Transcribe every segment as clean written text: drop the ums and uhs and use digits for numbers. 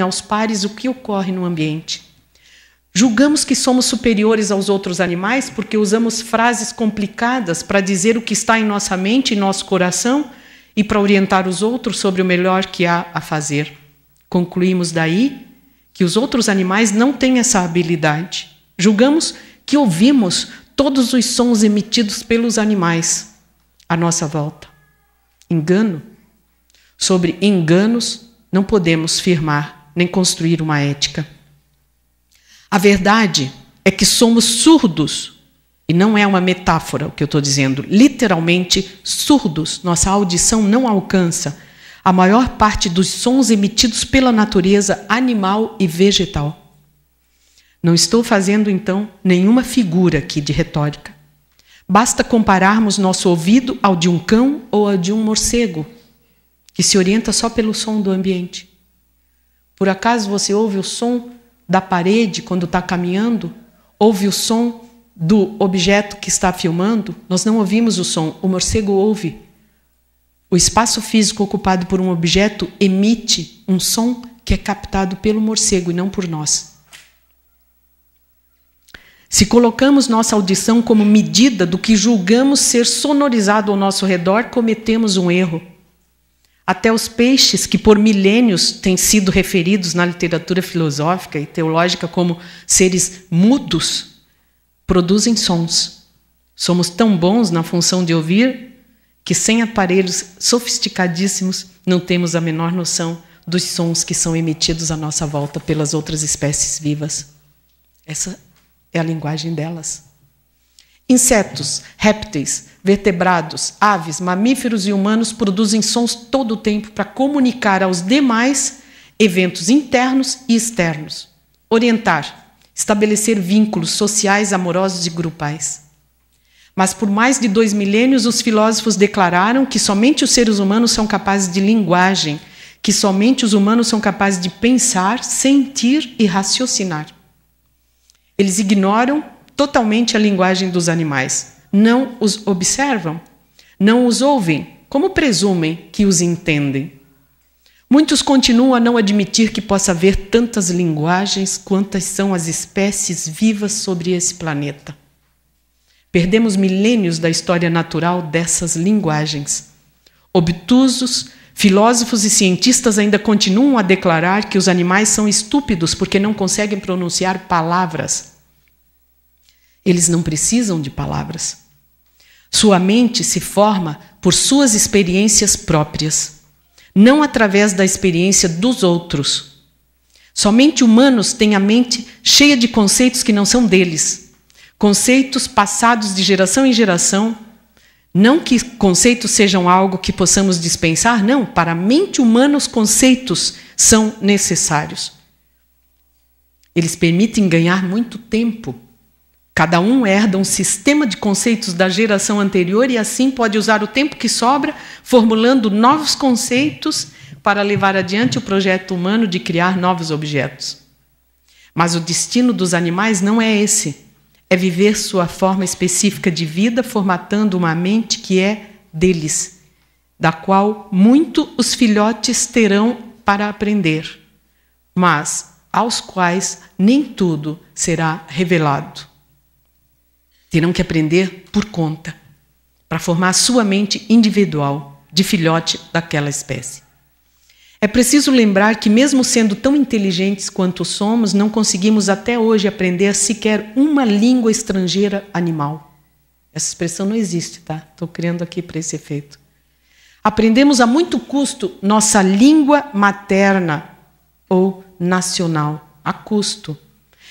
aos pares o que ocorre no ambiente. Julgamos que somos superiores aos outros animais porque usamos frases complicadas para dizer o que está em nossa mente e nosso coração e para orientar os outros sobre o melhor que há a fazer. Concluímos daí que os outros animais não têm essa habilidade. Julgamos que ouvimos todos os sons emitidos pelos animais à nossa volta. Engano. Sobre enganos não podemos firmar nem construir uma ética. A verdade é que somos surdos, e não é uma metáfora o que eu estou dizendo, literalmente surdos. Nossa audição não alcança a maior parte dos sons emitidos pela natureza animal e vegetal. Não estou fazendo, então, nenhuma figura aqui de retórica. Basta compararmos nosso ouvido ao de um cão ou ao de um morcego, que se orienta só pelo som do ambiente. Por acaso você ouve o som da parede quando está caminhando? Ouve o som do objeto que está filmando? Nós não ouvimos o som, o morcego ouve. O espaço físico ocupado por um objeto emite um som que é captado pelo morcego e não por nós. Se colocamos nossa audição como medida do que julgamos ser sonorizado ao nosso redor, cometemos um erro. Até os peixes, que por milênios têm sido referidos na literatura filosófica e teológica como seres mudos, produzem sons. Somos tão bons na função de ouvir que, sem aparelhos sofisticadíssimos, não temos a menor noção dos sons que são emitidos à nossa volta pelas outras espécies vivas. Essa é a linguagem delas. Insetos, répteis, vertebrados, aves, mamíferos e humanos produzem sons todo o tempo para comunicar aos demais eventos internos e externos, orientar, estabelecer vínculos sociais, amorosos e grupais. Mas por mais de 2 milênios, os filósofos declararam que somente os seres humanos são capazes de linguagem, que somente os humanos são capazes de pensar, sentir e raciocinar. Eles ignoram totalmente a linguagem dos animais. Não os observam, não os ouvem, como presumem que os entendem. Muitos continuam a não admitir que possa haver tantas linguagens quantas são as espécies vivas sobre esse planeta. Perdemos milênios da história natural dessas linguagens. Obtusos, filósofos e cientistas ainda continuam a declarar que os animais são estúpidos porque não conseguem pronunciar palavras. Eles não precisam de palavras. Sua mente se forma por suas experiências próprias, não através da experiência dos outros. Somente humanos têm a mente cheia de conceitos que não são deles, conceitos passados de geração em geração. Não que conceitos sejam algo que possamos dispensar, não. Para a mente humana, os conceitos são necessários. Eles permitem ganhar muito tempo. Cada um herda um sistema de conceitos da geração anterior e assim pode usar o tempo que sobra formulando novos conceitos para levar adiante o projeto humano de criar novos objetos. Mas o destino dos animais não é esse. É viver sua forma específica de vida, formatando uma mente que é deles, da qual muito os filhotes terão para aprender, mas aos quais nem tudo será revelado. Terão que aprender por conta, para formar sua mente individual, de filhote daquela espécie. É preciso lembrar que, mesmo sendo tão inteligentes quanto somos, não conseguimos até hoje aprender sequer uma língua estrangeira animal. Essa expressão não existe, tá? Estou criando aqui para esse efeito. Aprendemos a muito custo nossa língua materna ou nacional, a custo.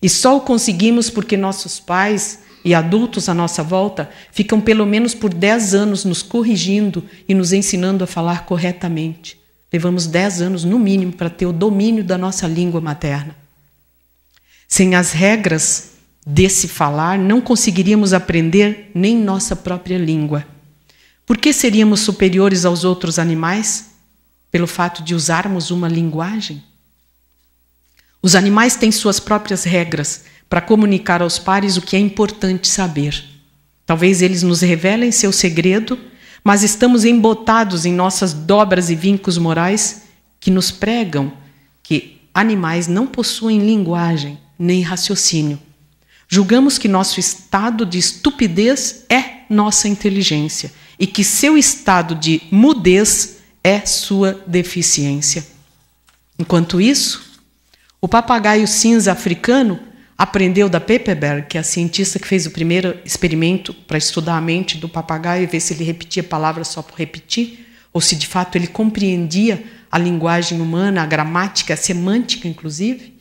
E só o conseguimos porque nossos pais e adultos à nossa volta ficam pelo menos por 10 anos nos corrigindo e nos ensinando a falar corretamente. Levamos 10 anos, no mínimo, para ter o domínio da nossa língua materna. Sem as regras desse falar, não conseguiríamos aprender nem nossa própria língua. Por que seríamos superiores aos outros animais? Pelo fato de usarmos uma linguagem? Os animais têm suas próprias regras para comunicar aos pares o que é importante saber. Talvez eles nos revelem seu segredo, mas estamos embotados em nossas dobras e vincos morais que nos pregam que animais não possuem linguagem nem raciocínio. Julgamos que nosso estado de estupidez é nossa inteligência e que seu estado de mudez é sua deficiência. Enquanto isso, o papagaio cinza africano aprendeu da Pepperberg, que é a cientista que fez o primeiro experimento para estudar a mente do papagaio e ver se ele repetia palavras só por repetir, ou se de fato ele compreendia a linguagem humana, a gramática, a semântica, inclusive.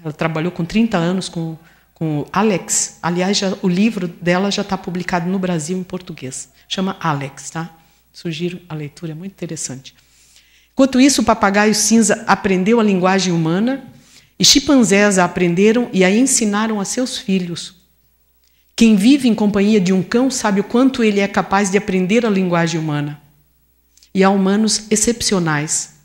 Ela trabalhou com 30 anos com o Alex. Aliás, o livro dela já está publicado no Brasil em português. Chama Alex, tá? Sugiro a leitura, é muito interessante. Enquanto isso, o papagaio cinza aprendeu a linguagem humana e chimpanzés a aprenderam e a ensinaram a seus filhos. Quem vive em companhia de um cão sabe o quanto ele é capaz de aprender a linguagem humana. E há humanos excepcionais,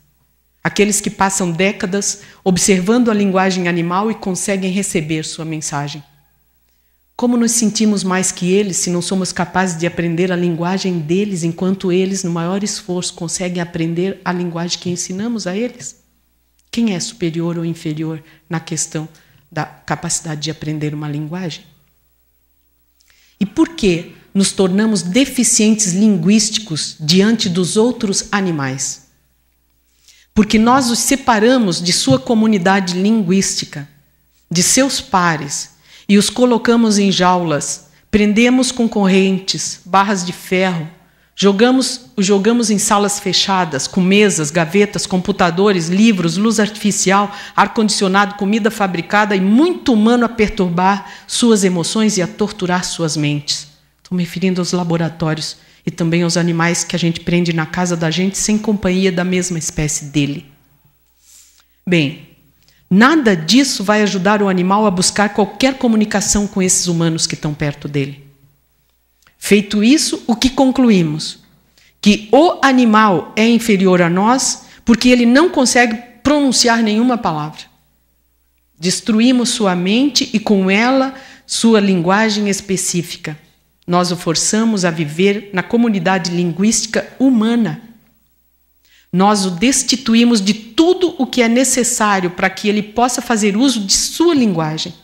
aqueles que passam décadas observando a linguagem animal e conseguem receber sua mensagem. Como nos sentimos mais que eles se não somos capazes de aprender a linguagem deles, enquanto eles, no maior esforço, conseguem aprender a linguagem que ensinamos a eles? Quem é superior ou inferior na questão da capacidade de aprender uma linguagem? E por que nos tornamos deficientes linguísticos diante dos outros animais? Porque nós os separamos de sua comunidade linguística, de seus pares, e os colocamos em jaulas, prendemos com correntes, barras de ferro, os jogamos em salas fechadas, com mesas, gavetas, computadores, livros, luz artificial, ar-condicionado, comida fabricada e muito humano a perturbar suas emoções e a torturar suas mentes. Estou me referindo aos laboratórios e também aos animais que a gente prende na casa da gente sem companhia da mesma espécie dele. Bem, nada disso vai ajudar o animal a buscar qualquer comunicação com esses humanos que estão perto dele. Feito isso, o que concluímos? Que o animal é inferior a nós porque ele não consegue pronunciar nenhuma palavra. Destruímos sua mente e, com ela, sua linguagem específica. Nós o forçamos a viver na comunidade linguística humana. Nós o destituímos de tudo o que é necessário para que ele possa fazer uso de sua linguagem.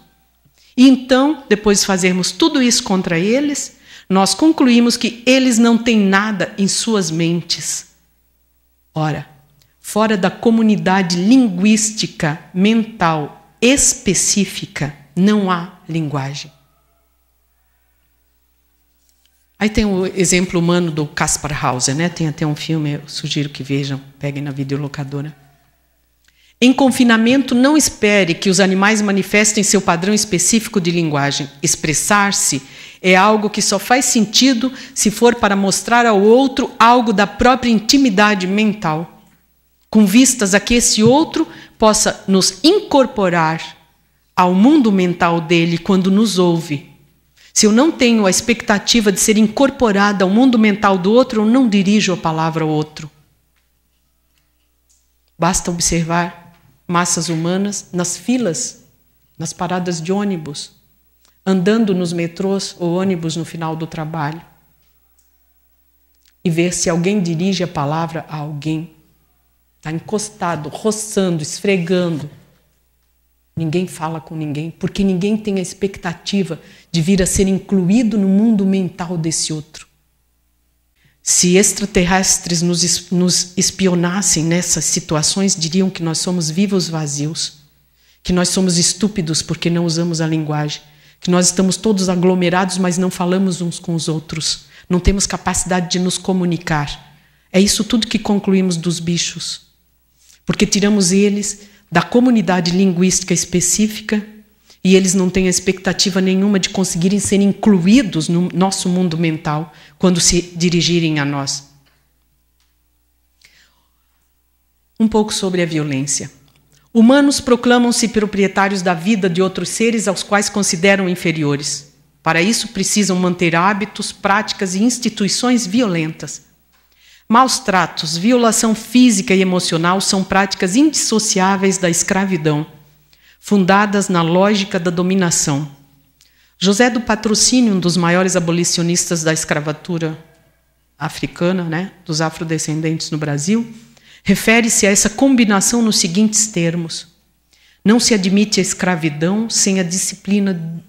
E então, depois de fazermos tudo isso contra eles, nós concluímos que eles não têm nada em suas mentes. Ora, fora da comunidade linguística mental específica, não há linguagem. Aí tem o exemplo humano do Kaspar Hauser, né? Tem até um filme, eu sugiro que vejam, peguem na videolocadora. Em confinamento, não espere que os animais manifestem seu padrão específico de linguagem. Expressar-se é algo que só faz sentido se for para mostrar ao outro algo da própria intimidade mental, com vistas a que esse outro possa nos incorporar ao mundo mental dele quando nos ouve. Se eu não tenho a expectativa de ser incorporada ao mundo mental do outro, eu não dirijo a palavra ao outro. Basta observar massas humanas nas filas, nas paradas de ônibus, andando nos metrôs ou ônibus no final do trabalho, e ver se alguém dirige a palavra a alguém. Está encostado, roçando, esfregando. Ninguém fala com ninguém, porque ninguém tem a expectativa de vir a ser incluído no mundo mental desse outro. Se extraterrestres nos espionassem nessas situações, diriam que nós somos vivos vazios, que nós somos estúpidos porque não usamos a linguagem, que nós estamos todos aglomerados, mas não falamos uns com os outros, não temos capacidade de nos comunicar. É isso tudo que concluímos dos bichos, porque tiramos eles da comunidade linguística específica e eles não têm a expectativa nenhuma de conseguirem ser incluídos no nosso mundo mental quando se dirigirem a nós. Um pouco sobre a violência. Humanos proclamam-se proprietários da vida de outros seres aos quais consideram inferiores. Para isso, precisam manter hábitos, práticas e instituições violentas. Maus tratos, violação física e emocional são práticas indissociáveis da escravidão, fundadas na lógica da dominação. José do Patrocínio, um dos maiores abolicionistas da escravatura africana, né, dos afrodescendentes no Brasil, refere-se a essa combinação nos seguintes termos: Não se admite a escravidão sem a disciplina